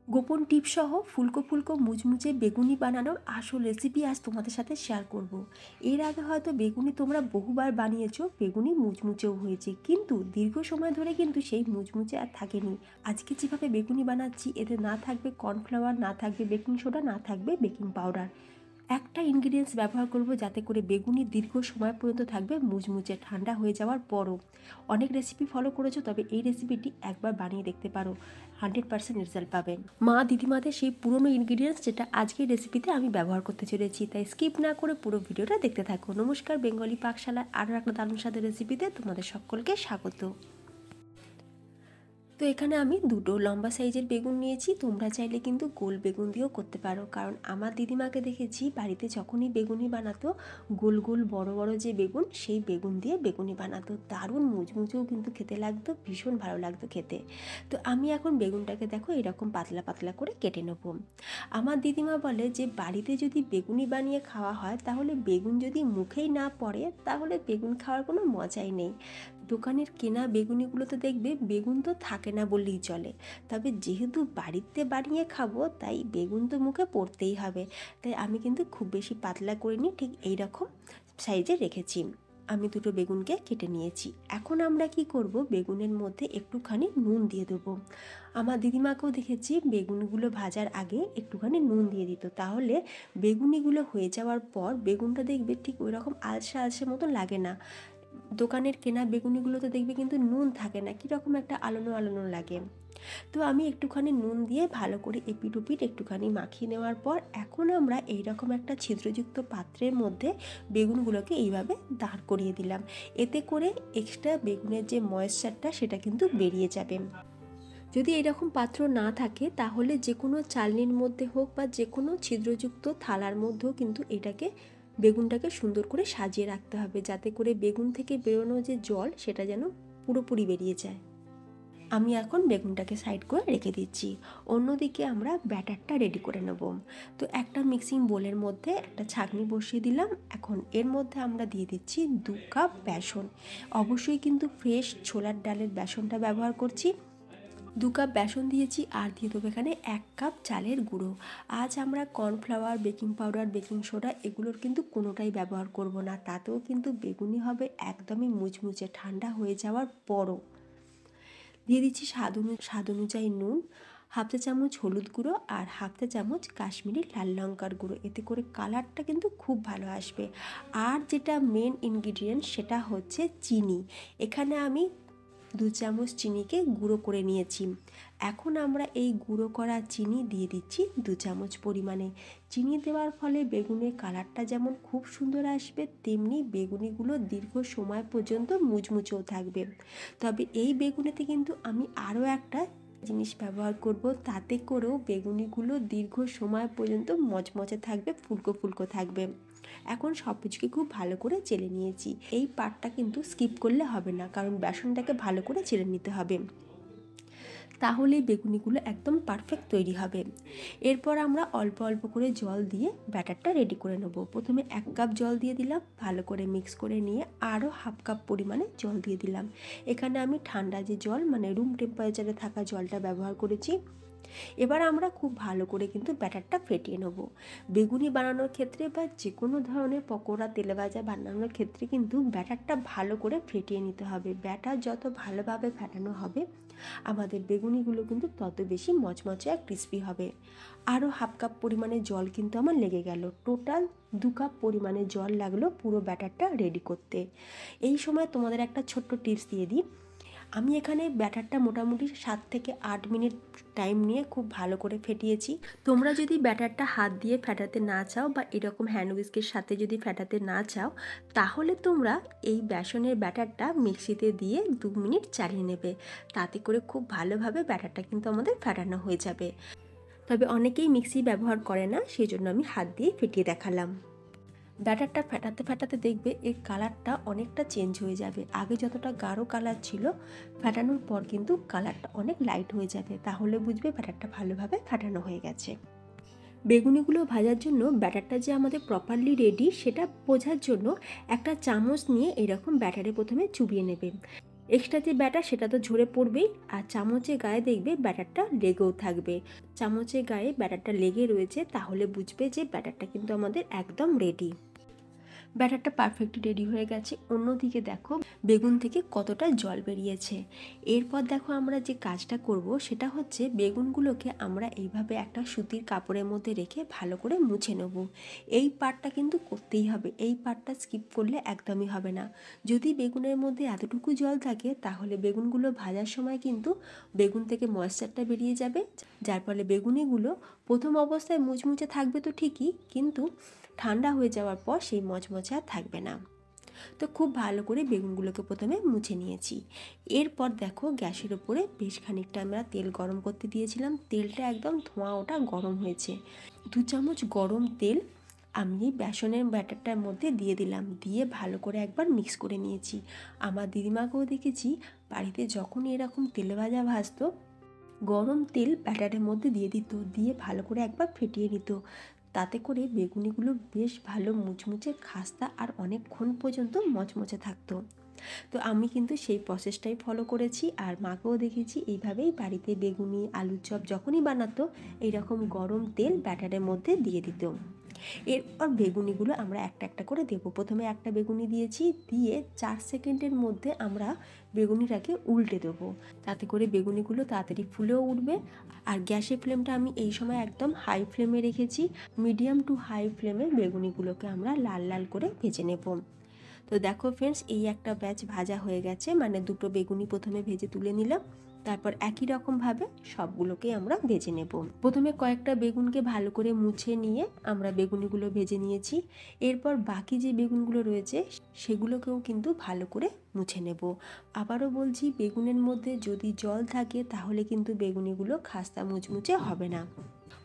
গোপন টিপ সহ ফুলকো ফুলকো মুচমুচে বেগুনি বানানোর আসল রেসিপি আজ তোমাদের সাথে শেয়ার করব। এর আগে হয়তো বেগুনি তোমরা বহুবার বানিয়েছো, বেগুনি মুচমুচেও হয়েছে, কিন্তু দীর্ঘ সময় ধরে কিন্তু সেই মুচমুচে আর থাকেনি। আজকে যেভাবে বেগুনি বানাচ্ছি, এতে না থাকবে কর্নফ্লাওয়ার, না থাকবে বেকিং সোডা, না থাকবে বেকিং পাউডার। একটা ইনগ্রিডিয়েন্টস ব্যবহার করব যাতে করে বেগুনি দীর্ঘ সময় পর্যন্ত থাকবে মুচমুচে, ঠান্ডা হয়ে যাওয়ার পরও। অনেক রেসিপি ফলো করেছো, তবে এই রেসিপিটি একবার বানিয়ে দেখতে পারো, 100% রেজাল্ট পাবেন। মা দিদিমাদের সেই পুরনো ইনগ্রিডিয়েন্টস যেটা আজকের রেসিপিতে আমি ব্যবহার করতে চলেছি, তাই স্কিপ না করে পুরো ভিডিওটা দেখতে থাকো। নমস্কার, বেঙ্গলি পাকশালার আরও একটা দারুণ স্বাদের রেসিপিতে তোমাদের সকলকে স্বাগত। তো এখানে আমি দুটো লম্বা সাইজের বেগুন নিয়েছি। তোমরা চাইলে কিন্তু গোল বেগুন দিয়েও করতে পারো, কারণ আমার দিদিমাকে দেখেছি বাড়িতে যখনই বেগুনি বানাতো, গোল গোল বড় বড় যে বেগুন, সেই বেগুন দিয়ে বেগুনি বানাতো। দারুণ মুচমুচেও কিন্তু খেতে লাগতো, ভীষণ ভালো লাগতো খেতে। তো আমি এখন বেগুনটাকে দেখো এরকম পাতলা পাতলা করে কেটে নেবো। আমার দিদিমা বলে যে বাড়িতে যদি বেগুনি বানিয়ে খাওয়া হয়, তাহলে বেগুন যদি মুখেই না পড়ে, তাহলে বেগুন খাওয়ার কোনো মজাই নেই। দোকানের কেনা বেগুনিগুলোতে দেখবে বেগুন তো থাকে না বললেই চলে, তবে যেহেতু বাড়িতে বানিয়ে খাবো, তাই বেগুন তো মুখে পড়তেই হবে। তাই আমি কিন্তু খুব বেশি পাতলা করিনি, ঠিক এই রকম সাইজে রেখেছি। আমি দুটো বেগুনকে কেটে নিয়েছি। এখন আমরা কি করব, বেগুনের মধ্যে একটুখানি নুন দিয়ে দেবো। আমার দিদিমাকেও দেখেছি বেগুনগুলো ভাজার আগে একটুখানি নুন দিয়ে দিত, তাহলে বেগুনিগুলো হয়ে যাওয়ার পর বেগুনটা দেখবে ঠিক ওই রকম আলসা আলসা মতো লাগে না। দোকানের কেনা বেগুনিগুলোতে দেখবে কিন্তু নুন থাকে না, কীরকম একটা আলোনো আলোনো লাগে। তো আমি একটুখানি নুন দিয়ে ভালো করে এপিট ওপিট একটুখানি মাখিয়ে নেওয়ার পর এখন আমরা এইরকম একটা ছিদ্রযুক্ত পাত্রের মধ্যে বেগুনগুলোকে এইভাবে দাঁড় করিয়ে দিলাম। এতে করে এক্সট্রা বেগুনের যে ময়েশ্চারটা সেটা কিন্তু বেরিয়ে যাবে। যদি এরকম পাত্র না থাকে, তাহলে যে কোনো চালনির মধ্যে হোক বা যে কোনো ছিদ্রযুক্ত থালার মধ্যেও কিন্তু এটাকে বেগুনটাকে সুন্দর করে সাজিয়ে রাখতে হবে, যাতে করে বেগুন থেকে বেরোনো যে জল সেটা যেন পুরোপুরি বেরিয়ে যায়। আমি এখন বেগুনটাকে সাইড করে রেখে দিচ্ছি। অন্যদিকে আমরা ব্যাটারটা রেডি করে নেব। তো একটা মিক্সিং বোলের মধ্যে একটা ছাঁকনি বসিয়ে দিলাম। এখন এর মধ্যে আমরা দিয়ে দিচ্ছি 2 কাপ বেসন। অবশ্যই কিন্তু ফ্রেশ ছোলার ডালের বেসনটা ব্যবহার করছি। 2 কাপ বেসন দিয়েছি, আর দিয়ে দেবো এখানে 1 কাপ চালের গুঁড়ো। আজ আমরা cornflour, baking powder, baking soda এগুলোর কিন্তু কোনোটাই ব্যবহার করব না, তাতেও কিন্তু বেগুনি হবে একদমই মুচমুচে ঠান্ডা হয়ে যাওয়ার পরও। দিয়ে দিচ্ছি স্বাদ অনুযায়ী নুন, হাফ চা চামচ হলুদ গুঁড়ো, আর হাফ চা চামচ কাশ্মীরি লাল লঙ্কার গুঁড়ো। এতে করে কালারটা কিন্তু খুব ভালো আসবে। আর যেটা মেন ইনগ্রিডিয়েন্ট সেটা হচ্ছে চিনি। এখানে আমি 2 চামচ চিনিকে গুঁড়ো করে নিয়েছি। এখন আমরা এই গুঁড়ো করা চিনি দিয়ে দিচ্ছি 2 চামচ পরিমাণে। চিনি দেওয়ার ফলে বেগুনের কালারটা যেমন খুব সুন্দর আসবে, তেমনি বেগুনিগুলো দীর্ঘ সময় পর্যন্ত মুচমুচেও থাকবে। তবে এই বেগুনিতে কিন্তু আমি আরও একটা জিনিস ব্যবহার করব, তাতে করেও বেগুনিগুলো দীর্ঘ সময় পর্যন্ত মচমচে থাকবে, ফুলকো ফুলকো থাকবে। এখন সব কিছুকে খুব ভালো করে চেলে নিয়েছি। এই পার্টটা কিন্তু স্কিপ করলে হবে না, কারণ বেসনটাকে ভালো করে চেলে নিতে হবে, তাহলেই বেগুনিগুলো একদম পারফেক্ট তৈরি হবে। এরপর আমরা অল্প অল্প করে জল দিয়ে ব্যাটারটা রেডি করে নেব। প্রথমে 1 কাপ জল দিয়ে দিলাম, ভালো করে মিক্স করে নিয়ে আরও হাফ কাপ পরিমাণে জল দিয়ে দিলাম। এখানে আমি ঠান্ডা যে জল, মানে রুম টেম্পারেচারে থাকা জলটা ব্যবহার করেছি। এবার আমরা খুব ভালো করে কিন্তু ব্যাটারটা ফেটিয়ে নেব। বেগুনি বানানোর ক্ষেত্রে বা যে কোনো ধরনের পকোড়া, তেলে ভাজা বানানোর ক্ষেত্রে কিন্তু ব্যাটারটা ভালো করে ফেটিয়ে নিতে হবে। ব্যাটার যত ভালোভাবে ফেটানো হবে, আমাদের বেগুনিগুলো কিন্তু তত বেশি মচমচে আর ক্রিস্পি হবে। আরও হাফ কাপ পরিমাণে জল কিন্তু আমার লেগে গেল। টোটাল 2 কাপ পরিমাণে জল লাগলো পুরো ব্যাটারটা রেডি করতে। এই সময় তোমাদের একটা ছোট্ট টিপস দিয়ে দিই। আমি এখানে ব্যাটারটা মোটামুটি 7 থেকে 8 মিনিট টাইম নিয়ে খুব ভালো করে ফেটিয়েছি। তোমরা যদি ব্যাটারটা হাত দিয়ে ফেটাতে না চাও বা এরকম হ্যান্ড উইস্কের সাথে যদি ফেটাতে না চাও, তাহলে তোমরা এই বেসনের ব্যাটারটা মিক্সিতে দিয়ে 2 মিনিট চালিয়ে নেবে। তাতে করে খুব ভালোভাবে ব্যাটারটা কিন্তু আমাদের ফেটানো হয়ে যাবে। তবে অনেকেই মিক্সি ব্যবহার করে না, সেই জন্য আমি হাত দিয়ে ফেটিয়ে দেখালাম। ব্যাটারটা ফেটাতে ফেটাতে দেখবে এর কালারটা অনেকটা চেঞ্জ হয়ে যাবে। আগে যতটা গাঢ় কালার ছিল, ফেটানোর পর কিন্তু কালারটা অনেক লাইট হয়ে যাবে, তাহলে বুঝবে ব্যাটারটা ভালোভাবে ফেটানো হয়ে গেছে। বেগুনিগুলো ভাজার জন্য ব্যাটারটা যে আমাদের প্রপারলি রেডি সেটা বোঝার জন্য একটা চামচ নিয়ে এরকম ব্যাটারে প্রথমে চুবিয়ে নেবে। এক্সট্রা যে ব্যাটার সেটা তো ঝরে পড়বেই, আর চামচের গায়ে দেখবে ব্যাটারটা লেগেও থাকবে। চামচের গায়ে ব্যাটারটা লেগে রয়েছে, তাহলে বুঝবে যে ব্যাটারটা কিন্তু আমাদের একদম রেডি। ব্যাটারটা পারফেক্টলি রেডি হয়ে গেছে। অন্যদিকে দেখো বেগুন থেকে কতটা জল বেরিয়েছে। এরপর দেখো আমরা যে কাজটা করব সেটা হচ্ছে বেগুনগুলোকে আমরা এইভাবে একটা সুতির কাপড়ের মধ্যে রেখে ভালো করে মুছে নেব। এই পার্টটা কিন্তু করতেই হবে, এই পার্টটা স্কিপ করলে একদমই হবে না। যদি বেগুনের মধ্যে এতটুকু জল থাকে তাহলে বেগুনগুলো ভাজার সময় কিন্তু বেগুন থেকে ময়েশ্চারটা বেরিয়ে যাবে, যার ফলে বেগুনিগুলো প্রথম অবস্থায় মুচমুচে থাকবে তো ঠিকই, কিন্তু ঠান্ডা হয়ে যাওয়ার পর সেই মচমচে আর থাকবে না। তো খুব ভালো করে বেগুনগুলোকে প্রথমে মুছে নিয়েছি। এরপর দেখো গ্যাসের ওপরে বেশ খানিকটা আমরা তেল গরম করতে দিয়েছিলাম। তেলটা একদম ধোঁয়া ওটা গরম হয়েছে। 2 চামচ গরম তেল আমি বেসনের ব্যাটারটার মধ্যে দিয়ে দিলাম, দিয়ে ভালো করে একবার মিক্স করে নিয়েছি। আমার দিদিমাকেও দেখেছি বাড়িতে যখনই এরকম তেলে ভাজা ভাজতো, গরম তেল ব্যাটারের মধ্যে দিয়ে দিত, দিয়ে ভালো করে একবার ফেটিয়ে নিত। তাতে করে বেগুনিগুলো বেশ ভালো মুচমুচে খাস্তা আর অনেকক্ষণ পর্যন্ত মচমচে থাকতো। তো আমি কিন্তু সেই প্রসেসটাই ফলো করেছি, আর মাকেও দেখেছি এইভাবেই বাড়িতে বেগুনি আলুর চপ যখনই বানাতো এইরকম গরম তেল ব্যাটারের মধ্যে দিয়ে দিত। এরপর বেগুনিগুলো আমরা একটা একটা করে দেবো। প্রথমে একটা বেগুনি দিয়েছি, দিয়ে 4 সেকেন্ডের মধ্যে আমরা বেগুনিটাকে উল্টে দেবো, তাতে করে বেগুনিগুলো তাড়াতাড়ি ফুলেও উঠবে। আর গ্যাসের ফ্লেমটা আমি এই সময় একদম হাই ফ্লেমে রেখেছি। মিডিয়াম টু হাই ফ্লেমে বেগুনিগুলোকে আমরা লাল লাল করে ভেজে নেব। তো দেখো ফ্রেন্ডস, এই একটা ব্যাচ ভাজা হয়ে গেছে, মানে দুটো বেগুনি প্রথমে ভেজে তুলে নিলাম, তারপর একই রকমভাবে সবগুলোকেই আমরা ভেজে নেব। প্রথমে কয়েকটা বেগুনকে ভালো করে মুছে নিয়ে আমরা বেগুনিগুলো ভেজে নিয়েছি। এরপর বাকি যে বেগুনগুলো রয়েছে সেগুলোকেও কিন্তু ভালো করে মুছে নেব। আবারও বলছি, বেগুনের মধ্যে যদি জল থাকে তাহলে কিন্তু বেগুনিগুলো খাস্তা মুচমুচে হবে না।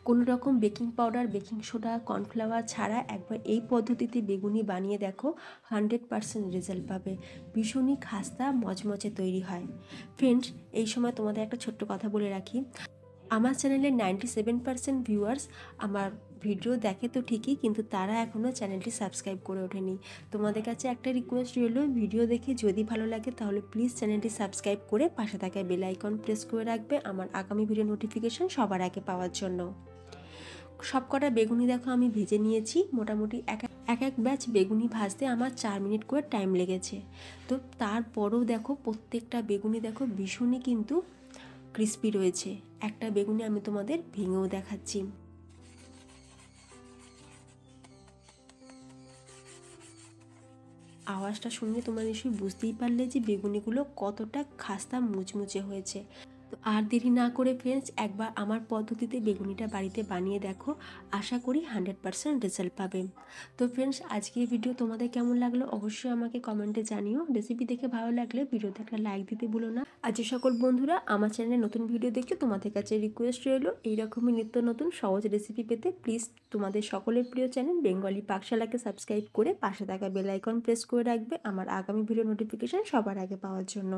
কোনো রকম baking powder, baking soda, cornflour ছাড়া একবার এই পদ্ধতিতে বেগুনি বানিয়ে দেখো, 100% রেজাল্ট পাবে। ভীষণই খাস্তা মচমচে তৈরি হয়। ফ্রেন্ডস, এই সময় তোমাদের একটা ছোট্ট কথা বলে রাখি, আমার চ্যানেলের 97% ভিউয়ার্স আমার ভিডিও দেখে তো ঠিকই, কিন্তু তারা এখনও চ্যানেলটি সাবস্ক্রাইব করে ওঠেনি। তোমাদের কাছে একটা রিকোয়েস্ট রইল, ভিডিও দেখে যদি ভালো লাগে তাহলে প্লিজ চ্যানেলটি সাবস্ক্রাইব করে পাশে থাকা বেল আইকন প্রেস করে রাখবে আমার আগামী ভিডিও নোটিফিকেশন সবার আগে পাওয়ার জন্য। সব কটা বেগুনি দেখো আমি ভেজে নিয়েছি। মোটামুটি এক ব্যাচ বেগুনি ভাজতে আমার 4 মিনিট করে টাইম লেগেছে। তো তারপরও দেখো প্রত্যেকটা বেগুনি দেখো ভীষণই কিন্তু ক্রিস্পি রয়েছে। একটা বেগুনি আমি তোমাদের ভেঙেও দেখাচ্ছি। আওয়াজটা শুনলে তোমরা নিশ্চয়ই বুঝতেই পারলে যে বেগুনিগুলো কতটা খাস্তা মুচমুচে হয়েছে। তো আর দেরি না করে ফ্রেন্ডস, একবার আমার পদ্ধতিতে বেগুনিটা বাড়িতে বানিয়ে দেখো, আশা করি 100% রেজাল্ট পাবে। তো ফ্রেন্ডস, আজকের ভিডিও তোমাদের কেমন লাগলো অবশ্যই আমাকে কমেন্টে জানিও। রেসিপি দেখে ভালো লাগলে ভিডিওতে একটা লাইক দিতে ভুলো না। আর যে সকল বন্ধুরা আমার চ্যানেলে নতুন ভিডিও দেখছো, তোমাদের কাছে রিকোয়েস্ট রইল এইরকমই নিত্য নতুন সহজ রেসিপি পেতে প্লিজ তোমাদের সকলের প্রিয় চ্যানেল বেঙ্গলি পাকশালাকে সাবস্ক্রাইব করে পাশে থাকা বেল আইকন প্রেস করে রাখবে আমার আগামী ভিডিও নোটিফিকেশান সবার আগে পাওয়ার জন্য।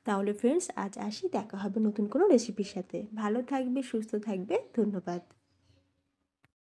তাহলে ফ্রেন্ডস, আজ আসি, দেখা হবে নতুন কোনো রেসিপির সাথে। ভালো থাকবে, সুস্থ থাকবে, ধন্যবাদ।